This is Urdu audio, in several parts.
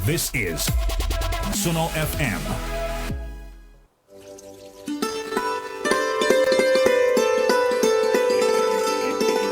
This is Suno FM.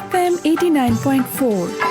FM 89.4।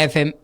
FM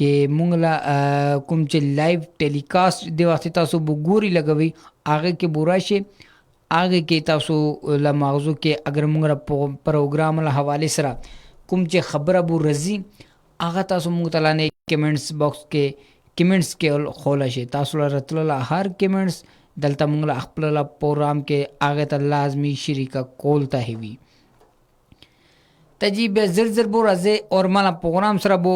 کې مونږ لا کوم چې لایو ټیلیکاسټ د وخت تاسو وګوري لګوي هغه کې بورا شي هغه کې تاسو له ماغزو کې اگر مونږ پروګرام له حواله سره کوم چې خبره بو رزي هغه تاسو مونږ ته نه کمنټس باکس کې کمنټس کې خوله شي تاسو له راتلل هر کمنټس دلته مونږ له خپل پروګرام کې هغه ته لازمي شریکه کول ته وي تجیب زر بو راځي اور مالا پروګرام سره بو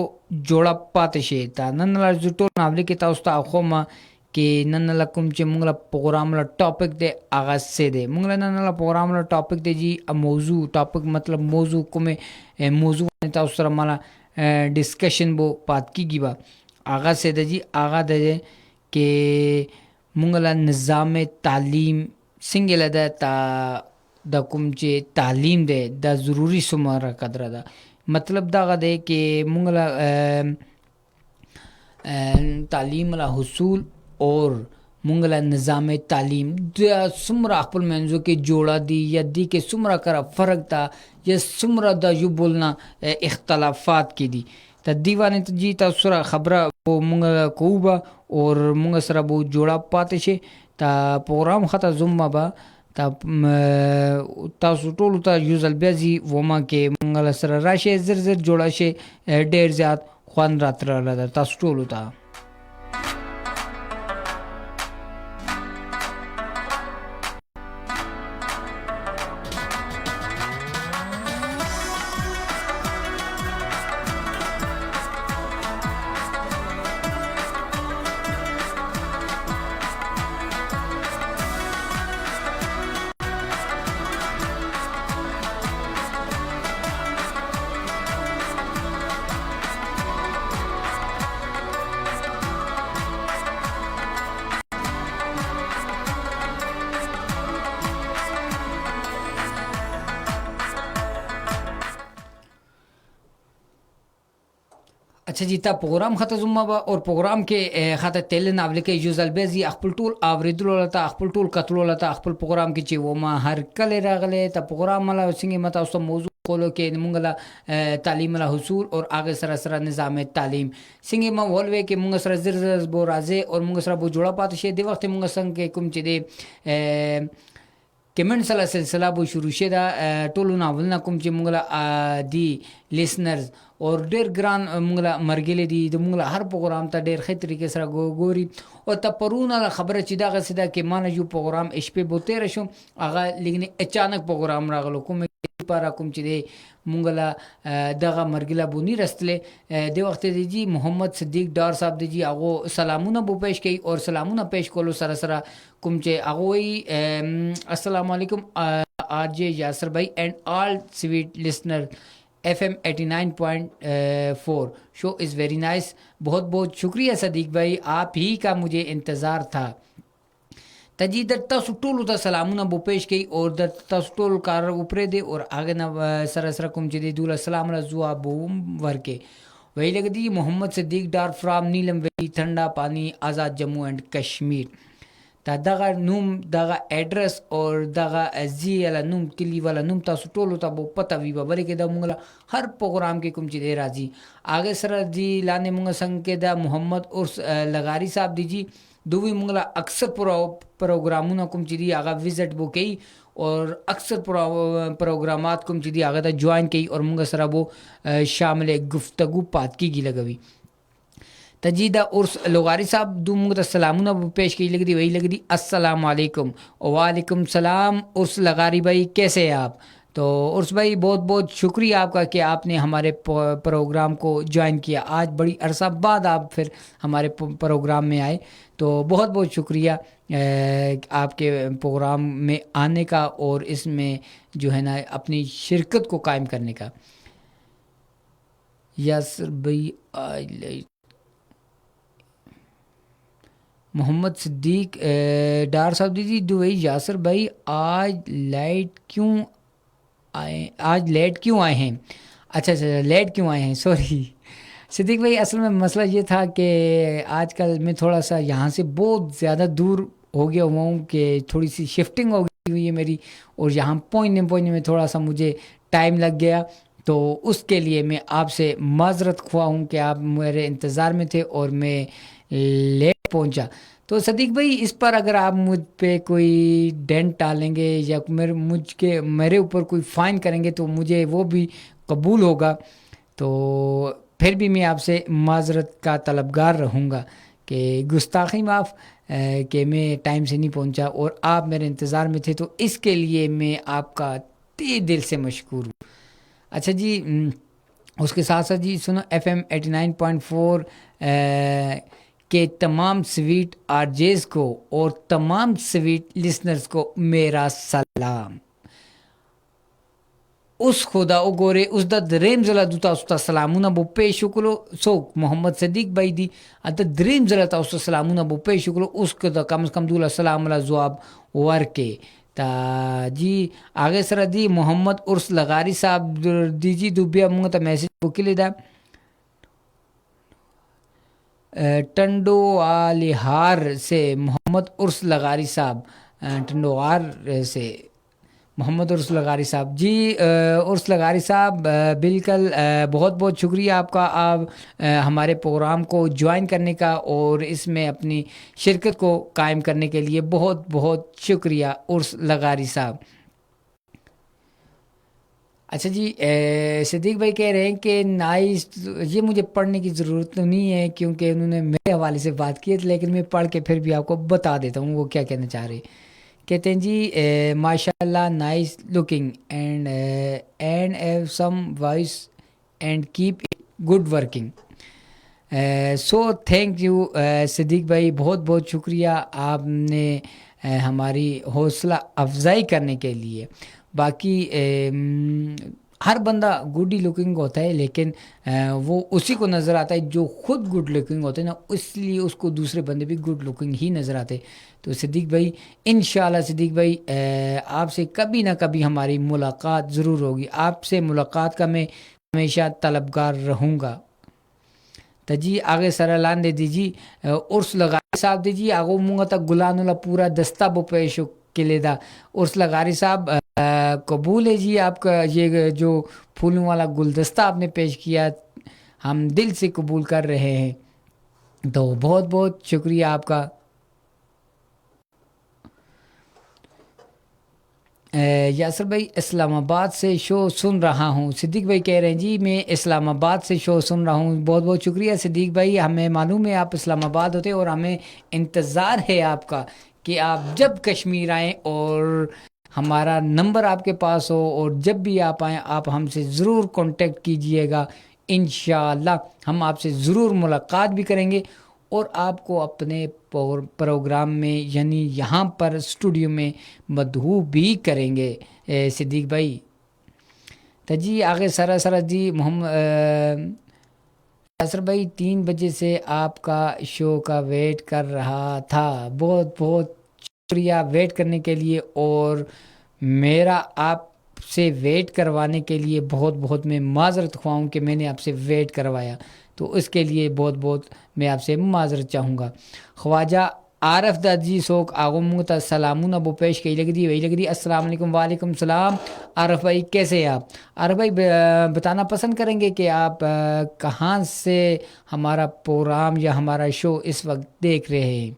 جوړه پاتې شي تا نن لا زټو ناول کې تاسو ته خو ما کې نن لا کوم چې مونږ لا پروګرام لا ټاپک دی هغه څه دی مونږ لا نن لا پروګرام لا ټاپک دی جی موضوع ټاپک مطلب موضوع کومه موضوع تاسو سره مالا ډسکشن بو پات کیږي با هغه څه دی جی هغه دی کې مونږ لا نظام تعلیم څنګه لدا تا دا کوم چې تعلیم دی دا ضروری سمره قدر ده مطلب دا غده کې مونږ لا تعلیم لا حصول اور مونږ لا نظام تعلیم د سمره خپل منځو کې جوړه دی یا دی کې سمره کرا فرق تا یا سمره دا یو بولنا اختلافات کې دي ته دیوانه جی تاسو سره خبره مونږ کوبا اور مونږ سره بو جوړه پاتې شي تا پروګرام خطه زوم با تاسو ټول ته یوزل بیازي وما کې منګل سره راشه زر جوړه شي ډیر زیات خوان راتره تاسو ټول ته اچھا جی تا پروگرام خطه زما با اور پروگرام کې خطه تل ناول کې یوزل بیزي خپل ټول اوریدل لته خپل ټول کتلو لته خپل پروگرام کې چې و ما هر کله راغله تا پروگرام مله څنګه متا اوس موضوع کولو کې مونږ لا تعلیم له حصول اور اگے سره نظام تعلیم څنګه ما ولوي کې مونږ سره زر بو راځي اور مونږ سره بو جوړه پات شي د وخت مونږ څنګه کوم چې دی کمنټ سره سلسله بو شروع شه دا ټولو ناول نه کوم چې مونږ دی لیسنرز اور ډیر ګران مونږ مرګلې دي د مونږ هر پروګرام ته ډیر ښه طریقې سره ګوري او ته پرونه خبره چې دا غسدا کې مان یو پروګرام اش په بوته رشو هغه لیکن اچانک پروګرام راغلو کوم لپاره کوم چې دی مونږ لا دغه مرګله بونی رستله د وخت دی جی محمد صدیق ډار صاحب دی جی هغه سلامونه بو پیش کوي اور سلامونه پیش کولو سره سره کوم چې هغه السلام علیکم آر جے یاسر بھائی and all sweet listener FM 89.4 show is very nice بہت بہت شکریہ صدیق بھائی آپ ہی کا مجھے انتظار تھا تجی در تاسو ټولو ته سلامونه بو پیش کی اور در تاسو ټول کار اوپر دی اور اگے نہ سره سره کوم چې دی دول السلام رضوا بو ورکه وہی لگ دی محمد صدیق ڈار فرام نیلم ویلی ٹھنڈا پانی آزاد جموں اینڈ کشمیر تا دغه نوم دغه ایڈریس اور دغه زی ولا نوم کلی ولا نوم تاسو ټولو ته بو پته وی به کې د مونږ هر پروګرام کې کوم چې دی راځي اگے سره دی لاندې مونږ څنګه کې د محمد اور لغاری صاحب دی جی دوی مونږ اکثر پروګرامونه کوم چې دی هغه وزټ بو کوي اور اکثر پروګرامات کوم چې دی هغه ته جوائن کوي اور مونږ سره بو شامل گفتگو پات کیږي لګوي تجیدہ عرس لغاری صاحب دو مونږ ته سلامونه پیش کی لگ دی وہی لگ دی السلام علیکم وعلیکم السلام عرس لغاری بھائی کیسے ہیں آپ تو عرس بھائی بہت بہت شکریہ آپ کا کہ آپ نے ہمارے پروگرام کو جوائن کیا آج بڑی عرصہ بعد آپ پھر ہمارے پروگرام میں آئے تو بہت بہت شکریہ آپ کے پروگرام میں آنے کا اور اس میں جو ہے نا اپنی شرکت کو قائم کرنے کا یاسر بھائی محمد صدیق ڈار صاحب جی دوئی یاسر بھائی آج لیٹ کیوں آئے ہیں اچھا لیٹ کیوں آئے ہیں سوری صدیق بھائی اصل میں مسئلہ یہ تھا کہ آج کل میں تھوڑا سا یہاں سے بہت زیادہ دور ہو گیا ہوں کہ تھوڑی سی شفٹنگ ہو گئی ہوئی ہے میری اور یہاں پہنچنے میں تھوڑا سا مجھے ٹائم لگ گیا تو اس کے لیے میں آپ سے معذرت خواہ ہوں کہ آپ میرے انتظار میں تھے اور میں لیٹ پہنچا. تو صدیق بھائی اس پر اگر آپ مجھ پہ کوئی ڈینٹ ڈالیں گے یا میرے اوپر کوئی فائن کریں گے تو مجھے وہ بھی قبول ہوگا. تو پھر بھی میں آپ سے معذرت کا طلبگار رہوں گا کہ گستاخی معاف کہ میں ٹائم سے نہیں پہنچا اور آپ میرے انتظار میں تھے, تو اس کے لیے میں آپ کا تہ دل سے مشکور ہوں. اچھا جی, اس کے ساتھ ساتھ جی سنو ایف ایم 89.4 کے تمام سویٹ آر جیز کو اور تمام سویٹ لسنرز کو میرا سلام. اس خدا او گورے اس دا دریم زلا دوتا استا سلامونا بو پیشکلو سوک محمد صدیق بائی دی اتا دریم زلا تا استا سلامونا بو پیشکلو اس کدا کم از کم دولا سلام علا زواب ورکے. تا جی آگے سر دی محمد ارس لغاری صاحب دی جی دو بیا مونگا تا میسیج بکلی دا ٹنڈو آلیہار سے محمد ارس لغاری صاحب, ٹنڈو آر سے محمد ارس لغاری صاحب. جی ارس لغاری صاحب بالکل بہت بہت شکریہ آپ کا, آپ ہمارے پروگرام کو جوائن کرنے کا اور اس میں اپنی شرکت کو قائم کرنے کے لیے بہت بہت شکریہ ارس لغاری صاحب. اچھا جی, صدیق بھائی کہہ رہے ہیں کہ نائس, یہ مجھے پڑھنے کی ضرورت تو نہیں ہے کیونکہ انہوں نے میرے حوالے سے بات کی ہے, لیکن میں پڑھ کے پھر بھی آپ کو بتا دیتا ہوں وہ کیا کہنا چاہ رہے ہیں. کہتے ہیں جی ماشاء اللہ nice looking and have some voice and keep it good working. So thank you Siddique بھائی, بہت بہت شکریہ آپ نے ہماری حوصلہ افزائی کرنے کے لیے. باقی ہر بندہ گڈ ہی لکنگ ہوتا ہے, لیکن وہ اسی کو نظر آتا ہے جو خود گڈ لکنگ ہوتے ہیں نا, اس لیے اس کو دوسرے بندے بھی گڈ لکنگ ہی نظر آتے. تو صدیق بھائی انشاءاللہ صدیق بھائی آپ سے کبھی نہ کبھی ہماری ملاقات ضرور ہوگی. آپ سے ملاقات کا میں ہمیشہ طلبگار رہوں گا. تو جی آگے سرالان دے دیجی ارس لغاری صاحب دیجی آگو مونگا تا گلان والا پورا دستہ بو پیشو کلے دا. ارس لغاری صاحب قبول ہے جی آپ کا یہ جو پھولوں والا گلدستہ آپ نے پیش کیا, ہم دل سے قبول کر رہے ہیں. تو بہت بہت شکریہ آپ کا. یاسر بھائی اسلام آباد سے شو سن رہا ہوں. صدیق بھائی کہہ رہے ہیں جی میں اسلام آباد سے شو سن رہا ہوں. بہت بہت شکریہ صدیق بھائی, ہمیں معلوم ہے آپ اسلام آباد ہوتے اور ہمیں انتظار ہے آپ کا کہ آپ جب کشمیر آئیں اور ہمارا نمبر آپ کے پاس ہو, اور جب بھی آپ آئیں آپ ہم سے ضرور کانٹیکٹ کیجئے گا. انشاءاللہ ہم آپ سے ضرور ملاقات بھی کریں گے اور آپ کو اپنے پروگرام میں یعنی یہاں پر اسٹوڈیو میں مدعو بھی کریں گے صدیق بھائی. تو جی آگے سرا جی محمد یاسر بھائی 3 بجے سے آپ کا شو کا ویٹ کر رہا تھا. بہت بہت شکریہ ویٹ کرنے کے لیے, اور میرا آپ سے ویٹ کروانے کے لیے بہت بہت میں معذرت خواہ ہوں کہ میں نے آپ سے ویٹ کروایا, تو اس کے لیے بہت بہت میں آپ سے معذرت چاہوں گا. خواجہ عارف داد جی سوک آغمتا سلامون ابو پیش کی لگ دی السلام علیکم. وعلیکم السلام. عارف بھائی کیسے ہیں آپ؟ عارف بھائی بتانا پسند کریں گے کہ آپ کہاں سے ہمارا پروگرام یا ہمارا شو اس وقت دیکھ رہے ہیں؟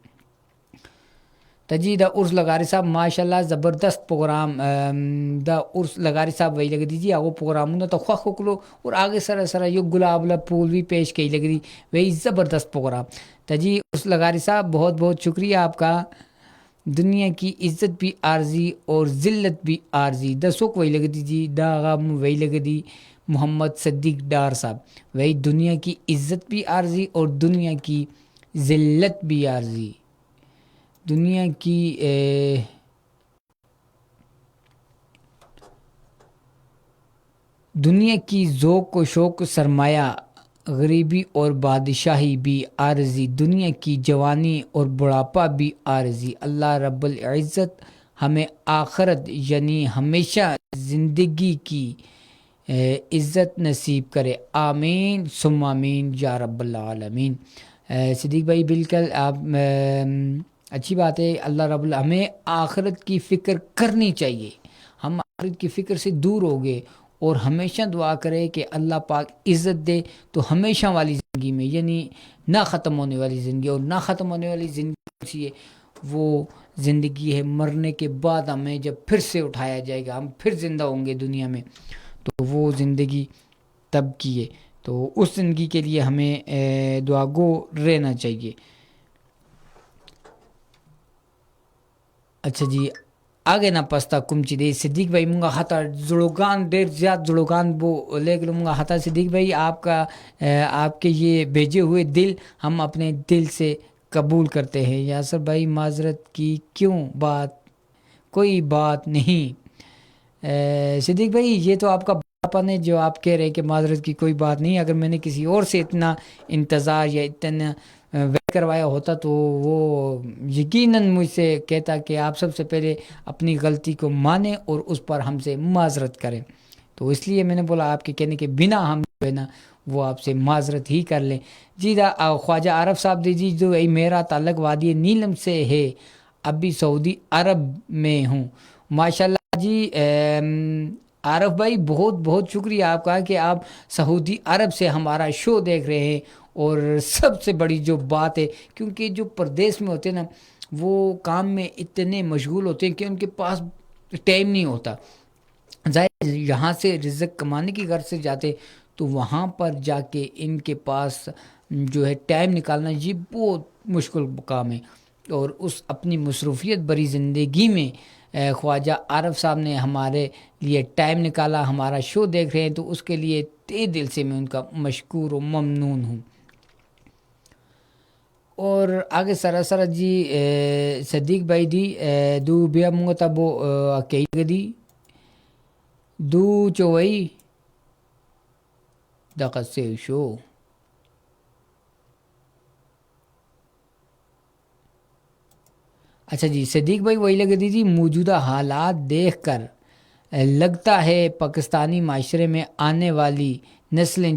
تجی دا ارس لغاری صاحب ماشاءاللہ زبردست پروگرام دا ارس لغاری صاحب وہی لگ دیجیے آگو پروگرام تو خواہ کلو اور آگے سرا یہ گلاب پھول بھی پیش کی لگ دی وہی زبردست پروگرام. تجی ارس لغاری صاحب بہت بہت شکریہ آپ کا. دنیا کی عزت بھی عارضی اور ذلت بھی عارضی دسوک وہی لگ دیجیے دا غم وہی لگ دی محمد صدیق ڈار صاحب وہی دنیا کی عزت بھی عارضی اور دنیا کی ذلت بھی عارضی. دنیا کی ذوق و شوق سرمایہ غریبی اور بادشاہی بھی عارضی. دنیا کی جوانی اور بڑھاپا بھی عارضی. اللہ رب العزت ہمیں آخرت یعنی ہمیشہ زندگی کی عزت نصیب کرے. آمین ثم آمین یا رب العالمین. صدیق بھائی بالکل آپ اچھی بات ہے. اللہ رب ہمیں آخرت کی فکر کرنی چاہیے. ہم آخرت کی فکر سے دور ہو گئے اور ہمیشہ دعا کرے کہ اللہ پاک عزت دے. تو ہمیشہ والی زندگی میں یعنی نہ ختم ہونے والی زندگی, اور نہ ختم ہونے والی زندگی ہے وہ زندگی ہے مرنے کے بعد ہمیں جب پھر سے اٹھایا جائے گا, ہم پھر زندہ ہوں گے دنیا میں, تو وہ زندگی تب کی ہے. تو اس زندگی کے لیے ہمیں دعا گو رہنا چاہیے. اچھا جی, آگے نہ پستا کم چی دے صدیق بھائی مونگا خطا زڑوگان دیر زیاد زڑوگان بو لے گلو مونگا خطا. صدیق بھائی آپ کا آپ کے یہ بھیجے ہوئے دل ہم اپنے دل سے قبول کرتے ہیں. یاسر بھائی معذرت کی کیوں بات, کوئی بات نہیں. صدیق بھائی یہ تو آپ کا باپن ہے جو آپ کہہ رہے ہیں کہ معذرت کی کوئی بات نہیں. اگر میں نے کسی اور سے اتنا انتظار یا اتنا ویٹ کروایا ہوتا تو وہ یقیناً مجھ سے کہتا کہ آپ سب سے پہلے اپنی غلطی کو مانیں اور اس پر ہم سے معذرت کریں. تو اس لیے میں نے بولا آپ کے کہنے کے بنا ہم جو ہے نا وہ آپ سے معذرت ہی کر لیں. جی خواجہ عارف صاحب جی جو میرا تعلق وادی نیلم سے ہے, ابھی سعودی عرب میں ہوں. ماشاءاللہ جی عارف بھائی بہت بہت شکریہ آپ کا کہ آپ سعودی عرب سے ہمارا شو دیکھ رہے ہیں. اور سب سے بڑی جو بات ہے کیونکہ جو پردیس میں ہوتے ہیں نا وہ کام میں اتنے مشغول ہوتے ہیں کہ ان کے پاس ٹائم نہیں ہوتا. ظاہر یہاں سے رزق کمانے کی غرض سے جاتے تو وہاں پر جا کے ان کے پاس جو ہے ٹائم نکالنا یہ بہت مشکل کام ہے. اور اس اپنی مصروفیت بری زندگی میں خواجہ عارف صاحب نے ہمارے لیے ٹائم نکالا, ہمارا شو دیکھ رہے ہیں, تو اس کے لیے تہ دل سے میں ان کا مشکور و ممنون ہوں. اور آگے سراسر جی صدیق بھائی دی دو بیا مونگتا بو کئی گدی دو چوئی دقت سے شو. اچھا جی صدیق بھائی وہی لگے دی موجودہ حالات دیکھ کر لگتا ہے پاکستانی معاشرے میں آنے والی نسلیں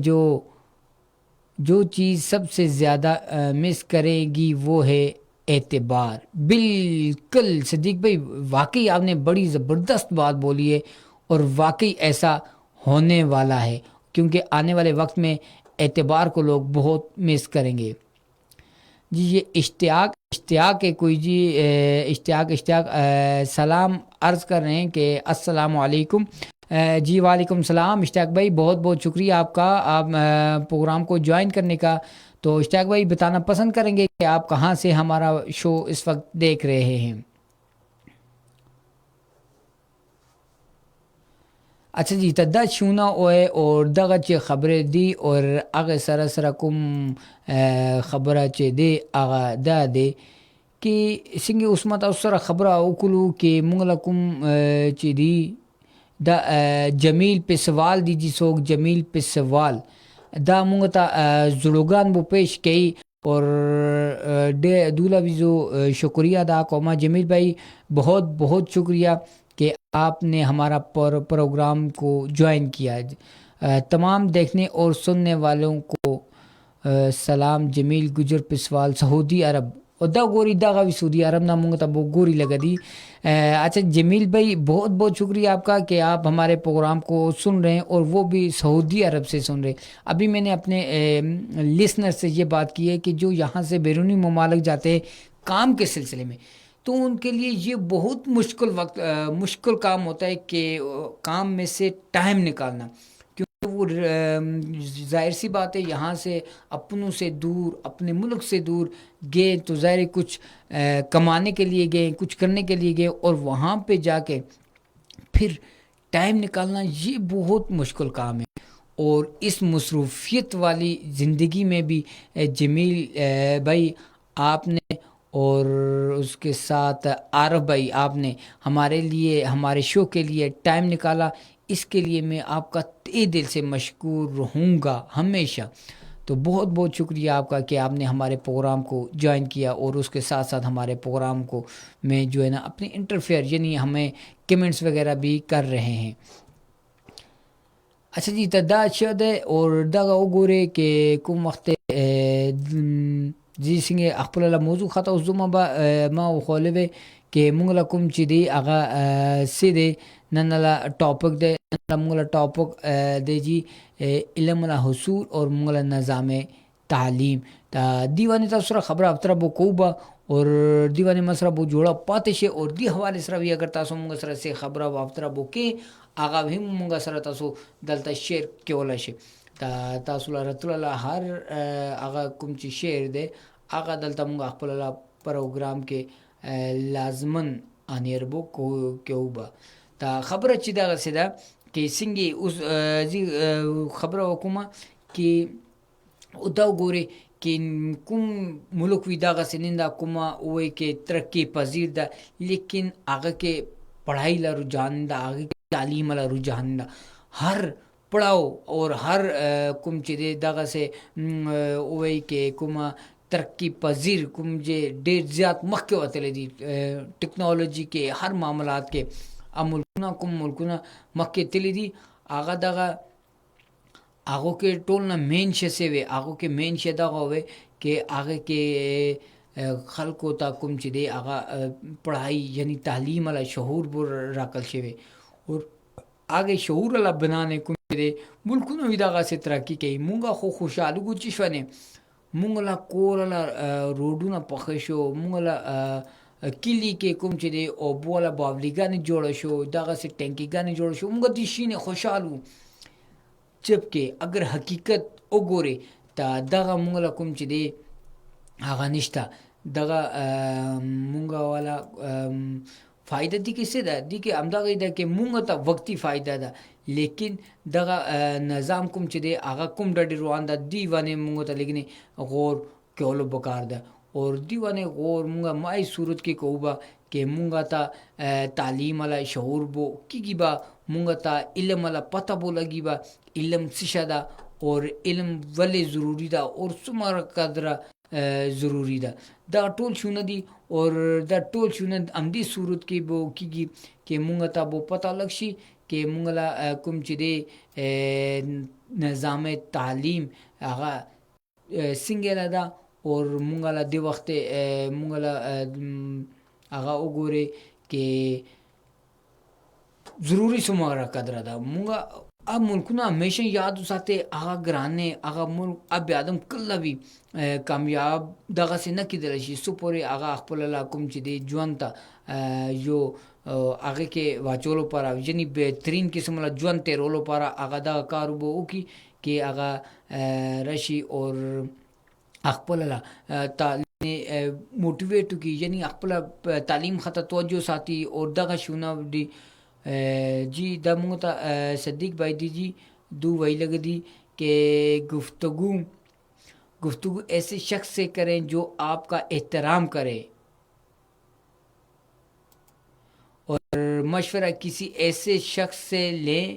جو چیز سب سے زیادہ مس کرے گی وہ ہے اعتبار. بالکل صدیق بھائی واقعی آپ نے بڑی زبردست بات بولی ہے اور واقعی ایسا ہونے والا ہے کیونکہ آنے والے وقت میں اعتبار کو لوگ بہت مس کریں گے. جی یہ اشتیاق ہے کوئی جی اشتیاق سلام عرض کر رہے ہیں کہ السلام علیکم. جی وعلیکم السلام اشتیاق بھائی, بہت بہت شکریہ آپ کا, آپ پروگرام کو جوائن کرنے کا. تو اشتیاق بھائی بتانا پسند کریں گے کہ آپ کہاں سے ہمارا شو اس وقت دیکھ رہے ہیں. اچھا جی تدا شونا اوے اور دغه چې خبره دی اور هغه سره کوم خبره چې دی هغه دا دی کې څنګه اوس ماته سره خبره وکړو کې مونږ له کوم چې دی دا جمیل په سوال دی جی سوک جمیل په سوال دا مونږ ته زړوګان بو پیش کړي اور دولا ویزو شکریہ ادا کوما. جمیل بھائی بہت بہت شکریہ کہ آپ نے ہمارا پروگرام کو جوائن کیا. تمام دیکھنے اور سننے والوں کو سلام. جمیل گجر پسوال سعودی عرب اور دا گوری دا غوی سعودی عرب نہ مونگتا وہ گوری لگا دی. اچھا جمیل بھائی بہت بہت شکریہ آپ کا کہ آپ ہمارے پروگرام کو سن رہے ہیں اور وہ بھی سعودی عرب سے سن رہے ہیں. ابھی میں نے اپنے لسنر سے یہ بات کی ہے کہ جو یہاں سے بیرونی ممالک جاتے ہیں کام کے سلسلے میں تو ان کے لیے یہ بہت مشکل کام ہوتا ہے کہ کام میں سے ٹائم نکالنا, کیونکہ وہ ظاہر سی بات ہے یہاں سے اپنوں سے دور اپنے ملک سے دور گئے تو ظاہر کچھ کمانے کے لیے گئے, کچھ کرنے کے لیے گئے, اور وہاں پہ جا کے پھر ٹائم نکالنا یہ بہت مشکل کام ہے. اور اس مصروفیت والی زندگی میں بھی جمیل بھائی آپ نے اور اس کے ساتھ عارف بھائی آپ نے ہمارے لیے ہمارے شو کے لیے ٹائم نکالا. اس کے لیے میں آپ کا تہ دل سے مشکور رہوں گا ہمیشہ. تو بہت بہت شکریہ آپ کا کہ آپ نے ہمارے پروگرام کو جوائن کیا اور اس کے ساتھ ساتھ ہمارے پروگرام کو میں جو ہے نا اپنے انٹرفیئر یعنی ہمیں کمنٹس وغیرہ بھی کر رہے ہیں. اچھا جی تدا شد اور دغه وګوره کې کوم وخت جی څنګه خپل له موضوع خاطر زما ما خولوي کې مونږ له کوم چې دی هغه سیده ننلا ٹاپک دے منگلا ٹاپک دے جی علم لا حصول اور منگلا نظام تعلیم تا دیوانی تا سره خبر ابتر بو کوبا اور دیوانی مسره بو جوړه پاتې شي اور دی حواله سره وی اگر تاسو موږ سره سه خبره ابتر بو کې هغه هم موږ سره تاسو دلته شیر کېولا شي تا تاسو لاره تل هر هغه کوم چې شیر دی هغه دلته موږ خپل لا پروګرام کې لازمن انیر بو کوبا تا خبره چې دا سیدا کې څنګه اوس خبره وکومه کې او دا ګوري کې کوم ملک وی دغه سننده کومه وای کې ترقی پذیر ده لیکن هغه کې پڑھائی لا رجحان ده هغه کې تعلیم لا رجحان ده هر پڑھاو اور هر کوم چې دغه سه وای کې کومه ترقی پذیر کوم چې ډېر زیات مخکې وتل دي ټیکنالوژي کې هر معاملات کې ملکونه کوم ملکونه مخکې تللی دي هغه دغه هغه کې ټول نه مین شې سوي هغه کې مین شې دغه وي کې هغه کې خلکو ته کوم چې دی هغه پڑھائی یعنی تعلیم علی شعور بر راکل شوی اور آگے شعور علی بنانے کوم چې دی ملکونه وی دغه سي ترقی کوي مونږه خو خوشاله ګو چې شونه مونږ لا کور لا روډونه پخې شو مونږ لا کلی کې کوم چې دی او بوله باولیګان جوړ شو دغه سي ټینکیګان جوړ شو مونږ دي شینه خوشاله جبکې اگر حقیقت وګوري تا دغه مونږ لا کوم چې دی هغه نشته دغه مونږ والا فائدہ دی کیسه ده دی کې امداغه ده کې مونږ ته وقتی فائدہ ده لیکن دغه نظام کوم چې دی هغه کوم ډډ روان ده دی باندې مونږ ته لګنی غور کولو بکار ده اور دی باندې غور مونږه مای صورت کې کوبا کې مونږه ته تعلیم علی شعور بو کیږي با مونږه ته علم علی پته بو لګي با علم څه ده اور علم ولې ضروری ده اور څومره قدر ضروری ده دا ټول شونه دي اور دا ټول شونه امدي صورت کې بو کیږي کې مونږ ته بو پته لګ شي کې مونږ لا کوم چې دی نظام تعلیم هغه څنګه ده اور مونږ لا دی وخت مونږ لا هغه وګوري کې ضروری څومره قدر ده مونږ اب ملکونه ہمیشہ یاد وساته هغه ګرانه هغه ملک اب ادم کله وی کامیاب دغه سینه کې دل شي سو پورې هغه خپل لا کوم چې دی ژوند ته یو هغه کې واچولو پر یعنی بهترین قسم لا ژوند تیرولو پر هغه دا کار وو کی کې هغه رشي اور خپل لا موټیویټ کی یعنی خپل تعلیم خطه توجه ساتي اور دغه شونه دی جی دا مونږ ته صدیق بھائی دی جی دو وہی لگ دی کہ گفتگو ایسے شخص سے کریں جو آپ کا احترام کرے اور مشورہ کسی ایسے شخص سے لیں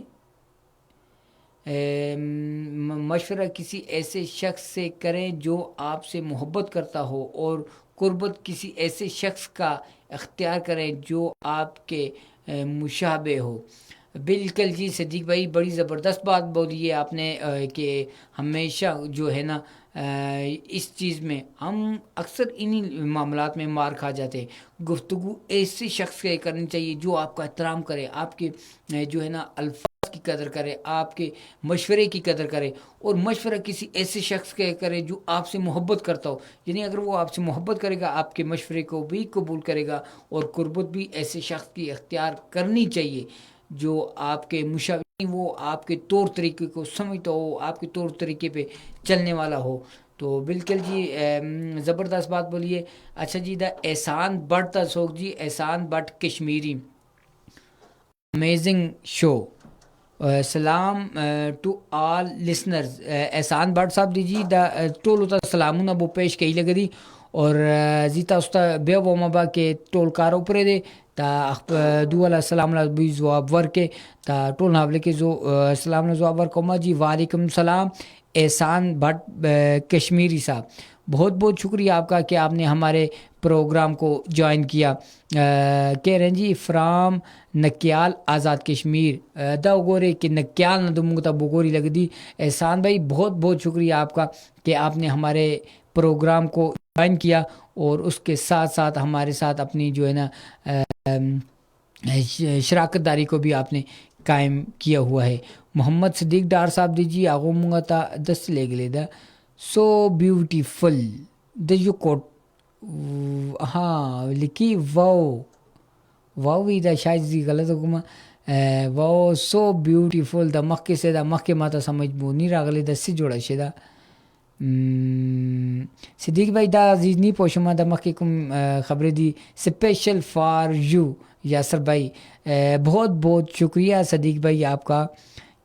مشورہ کسی ایسے شخص سے کریں جو آپ سے محبت کرتا ہو اور قربت کسی ایسے شخص کا اختیار کریں جو آپ کے مشابہ ہو. بالکل جی صدیق بھائی بڑی زبردست بات بولی ہے آپ نے کہ ہمیشہ جو ہے نا اس چیز میں ہم اکثر انہی معاملات میں مار کھا جاتے ہیں. گفتگو ایسے شخص کے کرنی چاہیے جو آپ کا احترام کرے, آپ کے جو ہے نا الفاظ کی قدر کرے, آپ کے مشورے کی قدر کرے, اور مشورہ کسی ایسے شخص کے کرے جو آپ سے محبت کرتا ہو. یعنی اگر وہ آپ سے محبت کرے گا آپ کے مشورے کو بھی قبول کرے گا, اور قربت بھی ایسے شخص کی اختیار کرنی چاہیے جو آپ کے مشابہ, وہ آپ کے طور طریقے کو سمجھتا ہو, آپ کے طور طریقے پہ چلنے والا ہو. تو بالکل جی زبردست بات بولیے. اچھا جی دا احسان بٹ دا سوک جی, احسان بٹ کشمیری امیزنگ شو. سلام to all listeners. Ehsan Butt صاحب دی جی دا ټول ته سلامونه بو پیش کوي لګ دي, اور زیتا استا بیا و مبا کې ټول کارو پرې دي تا دوله سلام لا بي جواب ورکه تا ټول حواله کې جو سلام لا جواب ورکوما جی. وعلیکم السلام احسان بٹ کشمیری صاحب, بہت بہت شکریہ آپ کا کہ آپ نے ہمارے پروگرام کو جوائن کیا. کہہ رہے ہیں جی فرام نکیال آزاد کشمیر دا گورے کہ نکیال نہ دمتا بگوری لگ دی. احسان بھائی بہت بہت شکریہ آپ کا کہ آپ نے ہمارے پروگرام کو جوائن کیا, اور اس کے ساتھ ساتھ ہمارے ساتھ اپنی جو ہے نا شراکت داری کو بھی آپ نے قائم کیا ہوا ہے. محمد صدیق ڈار صاحب دیجی آغو مونگا تا دست لے گلے دا سو بیوٹیفل دا جو کوٹ ہاں لکھی واو بھی دا شاید دی غلط حکومہ واو سو بیوٹیفل دا مخی سے دا مخی ماتا سمجھ بو نہیں راغلے دا سی جوڑا شدہ صدیق بھائی دا عزیز نہیں پوشما دا مخی کم خبر دی سپیشل فار یو یاسر بھائی. بہت بہت شکریہ صدیق بھائی آپ کا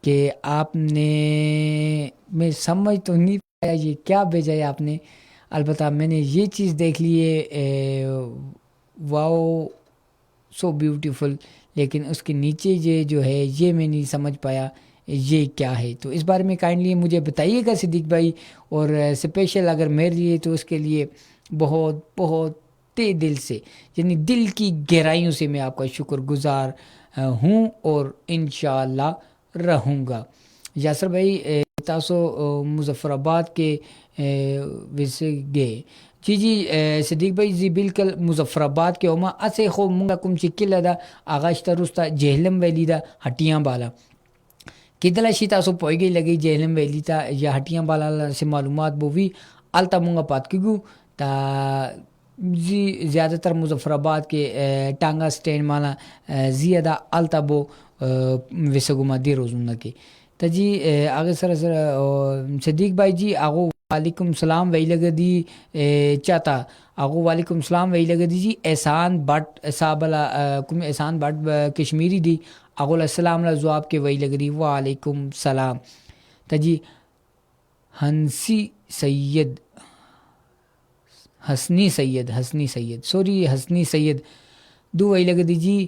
کہ آپ نے میں سمجھ تو نہیں پایا یہ کیا بھیجا ہے آپ نے, البتہ میں نے یہ چیز دیکھ لی ہے واو سو بیوٹیفل, لیکن اس کے نیچے یہ جو ہے یہ میں نہیں سمجھ پایا یہ کیا ہے. تو اس بارے میں کائنڈلی مجھے بتائیے گا صدیق بھائی, اور اسپیشل اگر میرے لیے تو اس کے لیے بہت بہت دل سے یعنی دل کی گہرائیوں سے میں آپ کا شکر گزار ہوں اور انشاءاللہ رہوں گا. یاسر بھائی تاسو مظفر آباد کے ویسے گئے جی صدیق بھائی جی بالکل مظفر آباد کے اوما اسے خو منگا کم چکل دا آغاشتا رستا جہلم ویلی دا ہٹیاں بالا کدلا شی تاسو پوئی گئی لگی جہلم ویلی تا یا ہٹیاں بالا سے معلومات بووی التا منگا پات کیگو تا جی زیادہ تر مظفر آباد کے ٹانگا سٹینڈ مانا زیادہ التا بو ویسگوما دی روزنہ کے تا جی آگے سر صدیق بھائی جی آگو وعلیکم السلام وی لگا دی چاہتا آگو وعلیکم السلام وی لگا دی جی احسان بٹ صاحبلا کم احسان بٹ کشمیری دی آگو السلام علیہ جواب کے وی لگا دی وعلیکم السلام. تا جی حسنی سید دو وہی لگا دیجی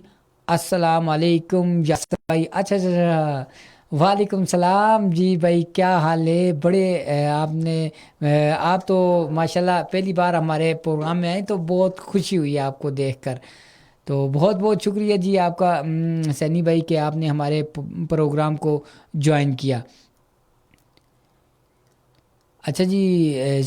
السلام علیکم یاسر بھائی. اچھا وعلیکم السلام جی بھائی, کیا حال ہے؟ بڑے آپ تو ماشاءاللہ پہلی بار ہمارے پروگرام میں آئے تو بہت خوشی ہوئی آپ کو دیکھ کر, تو بہت بہت شکریہ جی آپ کا سینی بھائی کہ آپ نے ہمارے پروگرام کو جوائن کیا. اچھا جی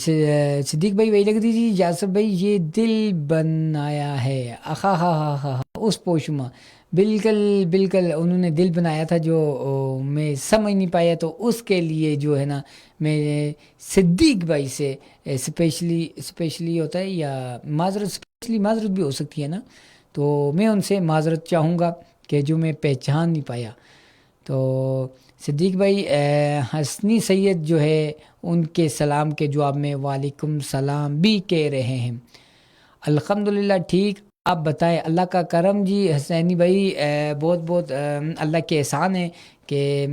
صدیق بھائی وہی لگ دیجیے یاسر بھائی یہ دل بنایا ہے ہاں اس پوشما بالکل انہوں نے دل بنایا تھا جو میں سمجھ نہیں پایا, تو اس کے لیے جو ہے نا میں صدیق بھائی سے اسپیشلی ہوتا ہے یا معذرت بھی ہو سکتی ہے نا, تو میں ان سے معذرت چاہوں گا کہ جو میں پہچان نہیں پایا. تو صدیق بھائی حسنی سید جو ہے ان کے سلام کے جواب میں وعلیکم السلام بھی کہہ رہے ہیں. الحمدللہ ٹھیک, آپ بتائیں اللہ کا کرم جی حسینی بھائی, بہت بہت اللہ کے احسان ہے کہ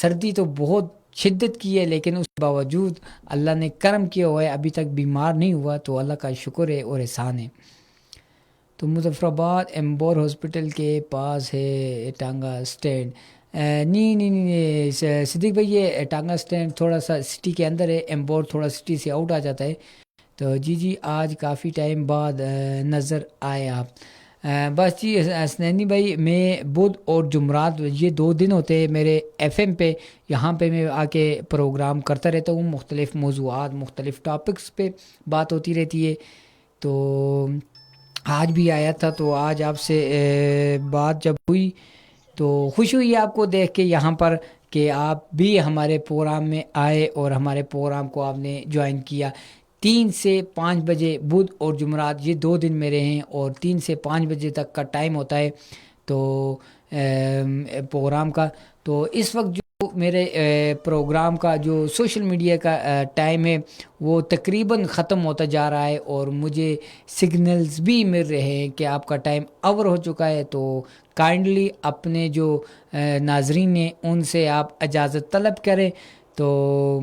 سردی تو بہت شدت کی ہے لیکن اس کے باوجود اللہ نے کرم کیا ہوا ہے, ابھی تک بیمار نہیں ہوا, تو اللہ کا شکر ہے اور احسان ہے. تو مظفر آباد ایمبور ہاسپٹل کے پاس ہے ٹانگا اسٹینڈ. نہیں صدیق بھائی یہ ٹانگا اسٹینڈ تھوڑا سا سٹی کے اندر ہے, ایمبور تھوڑا سٹی سے آؤٹ آ جاتا ہے. تو جی آج کافی ٹائم بعد نظر آئے آپ. بس جی حسنینی بھائی میں بدھ اور جمعرات یہ 2 دن ہوتے ہیں میرے ایف ایم پہ, یہاں پہ میں آ کے پروگرام کرتا رہتا ہوں, مختلف موضوعات مختلف ٹاپکس پہ بات ہوتی رہتی ہے. تو آج بھی آیا تھا, تو آج آپ سے بات جب ہوئی تو خوشی ہوئی آپ کو دیکھ کے یہاں پر کہ آپ بھی ہمارے پروگرام میں آئے اور ہمارے پروگرام کو آپ نے جوائن کیا. 3 سے 5 بجے بدھ اور جمعرات یہ 2 دن میرے ہیں, اور 3 سے 5 بجے تک کا ٹائم ہوتا ہے تو پروگرام کا. تو اس وقت جو میرے پروگرام کا جو سوشل میڈیا کا ٹائم ہے وہ تقریباً ختم ہوتا جا رہا ہے, اور مجھے سگنلز بھی مل رہے ہیں کہ آپ کا ٹائم اوور ہو چکا ہے. تو کائنڈلی اپنے جو ناظرین ہیں ان سے آپ اجازت طلب کریں. تو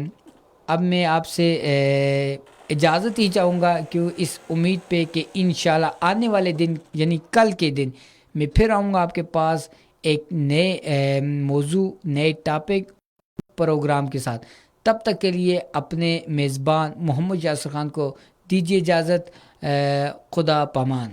اب میں آپ سے اجازت ہی چاہوں گا کہ اس امید پہ کہ انشاءاللہ آنے والے دن یعنی کل کے دن میں پھر آؤں گا آپ کے پاس ایک نئے موضوع نئے ٹاپک پروگرام کے ساتھ. تب تک کے لیے اپنے میزبان محمد یاسر خان کو دیجیے اجازت. خدا پامان.